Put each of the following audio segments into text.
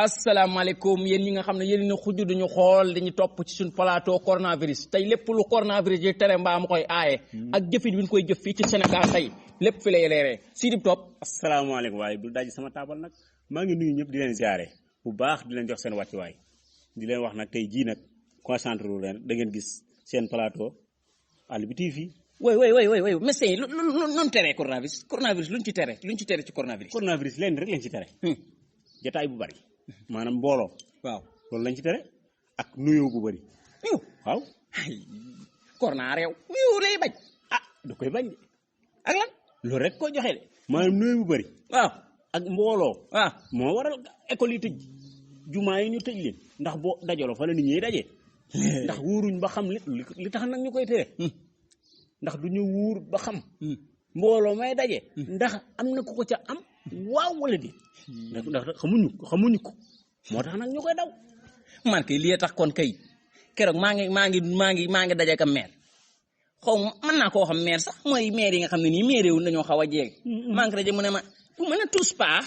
asalaamaaleykum yéen ñi nga xam ne yéen a xuju duñu xool dañu topp ci suñu plateau coronavirus tey lépp lu coronavirus yi tere mbaa mu koy aaye ak jëfin bi ñu koy jëf fii ci Sénégal tey lépp fi lay leeree Sidi Top. asalaamaaleykum waaye bu daji sama taabal nag maa ngi nuyu ñëpp di leen ziare bu baax di leen jox seen wàccuwaay di leen wax nag tey jii nag concentré wu leen da ngeen gis seen plateau Alibi TV. way médecin yi lu teree coronavirus luñ ci tere ci coronavirus. coronavirus leen rek lañ ci tere. jotaay bu bari. maanaam mbooloo. waaw loolu lañ ci tere ak nuyoo bu bari. waaw. corona réew nuyoo lay bañ. da koy bañ de. ak lan. loolu rek ko joxe de. maanaam nuyoo bu bari. waaw ak mbooloo. waaw moo waral école yi tëj jumaa yi ñu tëj leen ndax boo dajaloo fa la nit ñi daje. ndax wuuruñ ba xam li tax nag ñu koy tere. ndax du ñu wuur ba xam. mbooloo may daje. ndax am na ku ko ca am waaw wala di. ndax xamuñu ko moo tax nag ñu koy daw. man kay lii tax kon kay keroog maa ngi daje ak maire xaw ma mën naa koo xam maire sax mooy maire yi nga xam ne nii maire wu dañoo xaw a jeeg. maa ngi daje mu ne ma bu mën a tous pas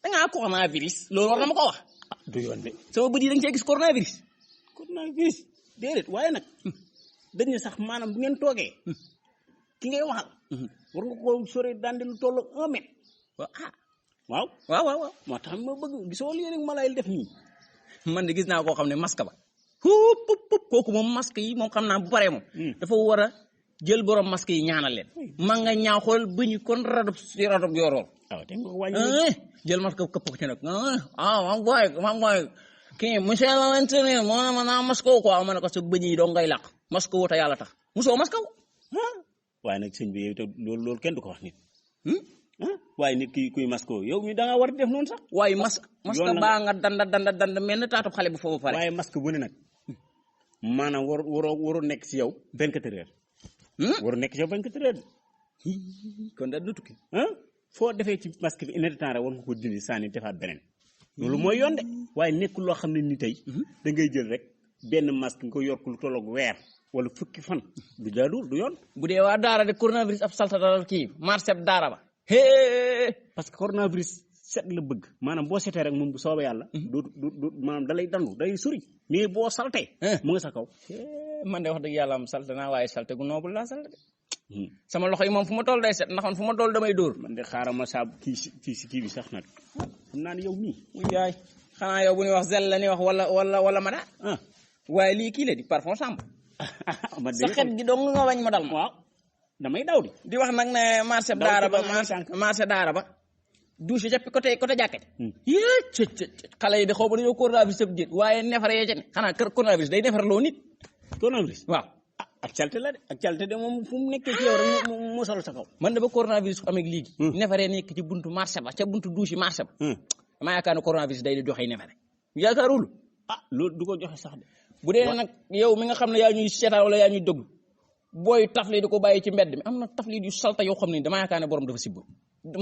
dangaa coronavirus loolu war na ma ko wax. du yoon de sama bët yi da nga see gis coronavirus. coronavirus déedéet waaye nag dañ ne sax maanaam bu ngeen toogee ki ngay waxal. war nga ko sore daan di lu toll 1 mètre. waaw moo tax ma bëgg gisoo lii rek ma lay def nii. man de gis naa koo xam ne masque ba. pup kooku moom masque yi moom xam naa bu paree moom. dafa war a jël borom masque yi ñaanal leen. ma nga ñaaw xool bëñu kon radob yorool. te nga ko wàññi. jël masque këpp ko ci nag. maa ngi kii monsieur le maintenir moo ne ma naa masque wu quoi ma ne ko sa bëñ yi doo ngay làq. masque wu te yàlla tax musoo masque wu. waaye nag sëñ bi yow te loolu kenn du ko wax nit. waaye nit ki kuy masque yow mi da nga war a def noonu sax. waaye masque baa nga danda mel ne taatu xale bu foofu pare. waaye masque bu ne nag maanaam waroo nekk si yow 24 heures. waroo nekk si yow 24 heures. kon da du tukki. foo defee ci masque bi une heure de temps rek war nga ko dindi sànni defaat beneen. loolu mooy yoon de waaye nekk loo xam ne ni tey da ngay jël rek benn masque nga ko yor lu tolloog weer wala fukki fan du jaadul du yoon. bu dee waa daara de coronavirus ab salta dara kii marché daara ba. parce que coronavirus set la bëgg maanaam boo setee rek moom bu soobee yàlla. du maanaam da lay dandu day sori. mais boo saltee. mu nga sa kaw. man de wax dëgg yàlla am salte naa waaye salte gu noobul laa salte de. sama loxo yi moom fu ma toll day set ndax man fu ma toll damay dóor. man de xaaral ma saabu kii bi sax nag xam naa ne yow mii. yaay xanaa yow bu ñuy wax zel la ñuy wax wala ma daa. waaye lii kii la di parfum Samb. sa xet gi dong nga wañ ma dal ma. waaw damay daw di wax nag ne marché daara ba douche ca côté jàkka ji. xale yi de xaw ma dañoo coronavirus sëb déet waaye neefare yee ca ne xanaa coronavirus day neefare loo nit. coronavirus waaw. ak calte la de ak calte de moom fu mu nekkee ci yow rek mu sol sa kaw. man de ba coronavirus ko amee léegi. neefare nekk ci buntu marché ba ca buntu douche yi marché ba. damaa yaakaar ne coronavirus day joxe neefare. yaakaarul. loolu du ko joxe sax de. bu dee nag yow mi nga xam ne yaa ñuy seetaan wala yaa ñuy déglu booy tafli di ko bàyyi ci mbedd mi am na tafli yu salta yoo xam ne damaa yaakaar ne borom dafa sibbu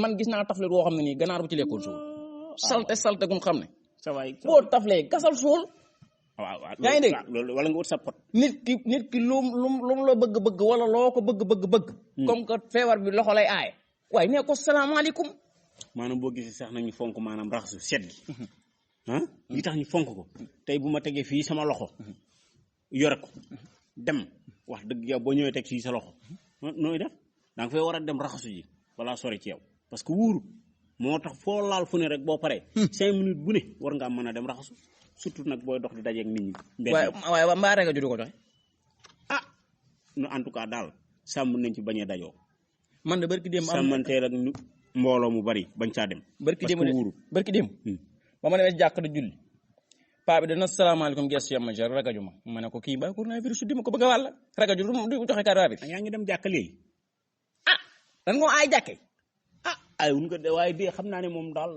man gis naa tafli woo xam ne nii ganaar bu ci lekkoon suul salte gu mu xam ne. sa waay boo taflee gasal suul. waaw yaa ngi dégg loolu wala nga wut sa pot. nit ki lu mu la bëgg wala loo ko bëgg. comme que feebar bi loxo lay aaye. waaye nee ko salaamaaleykum. maanaam boo gisee sax nañu fonk maanaam raxasu set gi. li tax ñu fonk ko tey bu ma tegee fii sama loxo yore ko dem wax dëgg yow boo ñëwee teg fii sa loxo nooy def da nga fay war a dem raxasu ji balaa sori ci yow parce que wuuru moo tax foo laal fu ne rek boo paree 5 minutes bu ne war ngaa mën a dem raxasu surtout nag booy dox di dajeeg nit ñi. waaye mbaa rek a judd ko joxe. nu en tout cas daal sàmm nañ ci bañ a dajoo. man de barki démb sàmmanteel ak mbooloo mu bari bañ caa dem. barki démb ba ma demee jàkk di julli paa bi dana salaamaaleykum gestu yam ma jar ragaju ma ne ko kii ba coronavirus su di ma ko bëgg a wàll ragaju du joxe coronavirus. yaa ngi dem jàkk léegi. dan nga ay jàkkee. ay wuñ ko de waaye de xam naa ne moom daal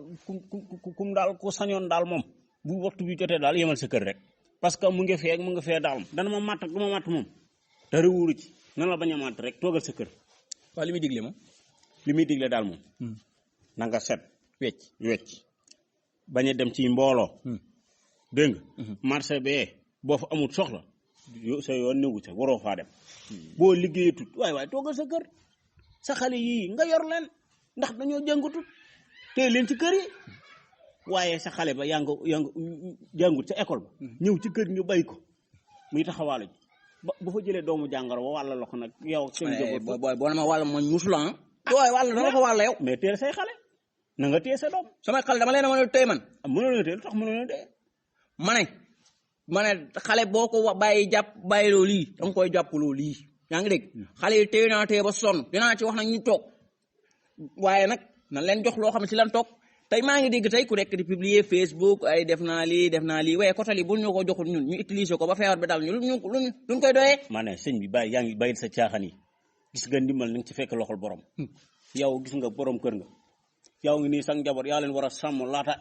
kum daal ku sañoon daal moom bu waxtu bi jotee daal yemal sa kër rek parce que mu ngi fee daal dana ma màtt ak du ma màtt moom dara wóoru ci nan la bañ a màtt rek toogal sa kër. waaw li muy digle moom. li muy digle daal moom. na nga set. wecc. bañ a dem ci mbooloo. dégg nga. marché bee boo fa amul soxla sa yoon néewu sa waroo faa dem. boo liggéeyatut waaye toogal sa kër sa xale yii nga yor leen ndax dañoo jàngatut tey leen ci kër yi waaye sa xale ba yaa ngi jàngut ca école ba ñëw ci kër ñu bay ko muy taxawaalu ji ba fa jëlee doomu jàngoro ba wàlla loxo nag yow seen njaboot booy boo ne ma wàll ma ñuusula booy wàll dama ko wàll yow mais teel say xale na nga téye sa doom samay xale dama leen a mën a téye man mënoo leen téye lu tax mënoo leen téye ma ne xale boo ko bàyyi bàyyiloo lii danga koy jàppaloo lii yaa ngi dégg xale yi téye naa téye ba sonn dinaa ci wax nag ñu toog waaye nag na leen jox loo xam ne si lan toog tey maa ngi dégg tey ku nekk di publier Facebook ay def naa lii waaye côté li bul ñu ko joxul ñun ñu utiliser ko ba feebar bi dal ñu luñ koy doyee. maa ne sëñ bi yaa ngi bàyyi sa caaxaan yi gis nga ndimbal na nga ci fekk loxol borom. yow gis nga borom kër nga yow ngi nii sax njaboot yaa leen war a sàmm laata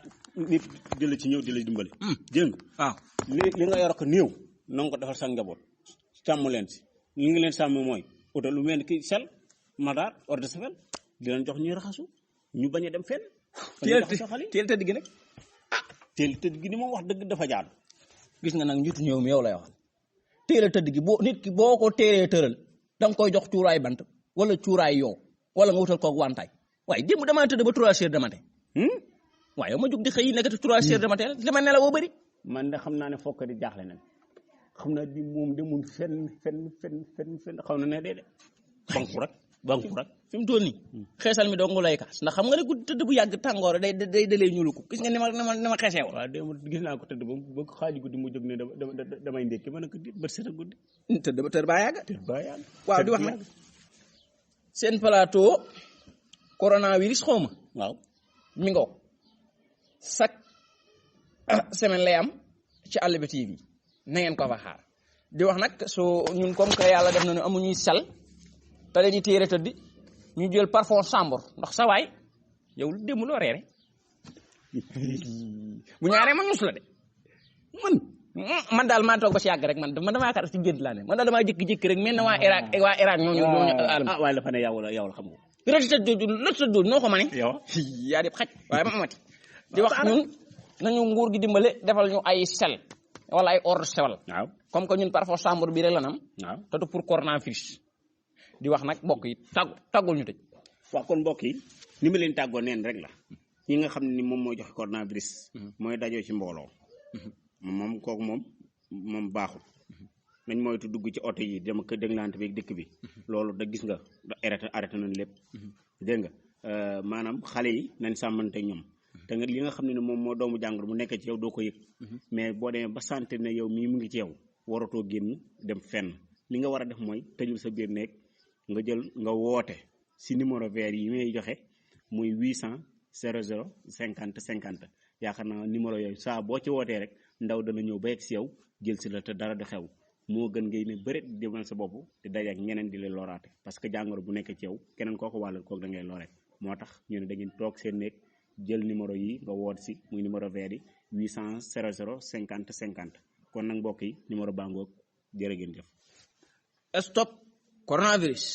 nit di la ci ñëw di la dimbali. dégg nga waaw li nga yor ko néew na nga ko defal sax njaboot sàmm leen si li nga leen sàmm mooy utal lu mel ni ki sel madaar eau de javel di leen jox ñuy raxasu ñu bañ a dem fenn. teel tëdd gi nag teel tëdd gi ni moom wax dëgg dafa jaadu. gis nga nag njiitu ñëw mi yow lay wax teel a tëdd gi nit ki boo ko teelee tëral da nga koy jox cuuraay bant wala cuuraay yow wala nga wutal koog wantaay waaye démb damaa tëdd ba 3 heures de matin waaye yow ma jug di xëy nekkati 3 heures de matin li ma nelaw woo bëri man de xam naa ne fokk di jaaxle nañ xam naa di moom demul fenn xaw na ne dee de banku rek fi mu toll nii xeesal mi dong lay kaas ndax xam nga ne ku tëdd bu yàgg tàngoor day dalee ñuulu ko gis nga ni ma xeesee woon. waaw démb gis naa ko tëdd ba xaaju guddi mu jóg ne damay ndékki ma ne ko bët set a guddi. tëdd baa yàgg. waaw di wax nag seen plateau coronavirus xaw ma. waaw mi ngoog chaque semaine lay am ci Àll bi TV na ngeen ko fa xaar di wax nag soo ñun comme que yàlla def nañu amuñuy sal te dañuy téere tëdd ñu jël parfum chambre ndax sa waay yow lu démb loo reere bu ñaaree ma ñus la de man daal maa toog ba si yàgg rek man damaa yaakaar si gént laa ne man daal damaa jékki-jékki rek mel na waa Irak ñooñu alam waaye la fa ne yow la xam nga rëdd tëdd noo ko ma ne yaa di xaj waaye ma amati di wax ñun nañu nguur gi dimbale defal ñu ay sel wala ay ordre sewal comme que ñun parfum chambre bi rek la nam te du pour coronavirus di wax nag mbokk yi tàggul ñu tëj. waaw kon mbokk yi ni ma leen tàggoo neen rek la ñi nga xam ne ni moom mooy joxe coronavirus mooy dajoo ci mbooloo moom kooku moom baaxul nañ moytu dugg ci oto yi dama ko déglante bi dëkk bi loolu da gis nga arrêté nañ lépp dégg nga maanaam xale yi nañ sàmmante ñoom te nga li nga xam ne moom moo doomu jàngoro mu nekk ci yow doo ko yëg mais boo demee ba santé ne yow mii mu ngi ci yow waratoo génn dem fenn li nga war a def mooy tëjul sa biir nekk nga woote si numéro vert yi may joxe muy 800 00 50 50 yaakaar naa numéro yooyu saa boo ci wootee rek ndaw dana ñëw ba yegg si yow jël si la te dara du xew moo gën ngay ne bëreet demal sa bopp te daje ak ñeneen di leen loraate parce que jàngoro bu nekk ci yow keneen koo ko wàllal kooku da ngay lore moo tax ñu ne da ngeen toog seen néeg jël numéro yi nga woot si muy numéro vert yi 800 00 50 50 kon nag mbokk yi numéro baa ngoog jërë ngeen jëf. Stop coronavirus.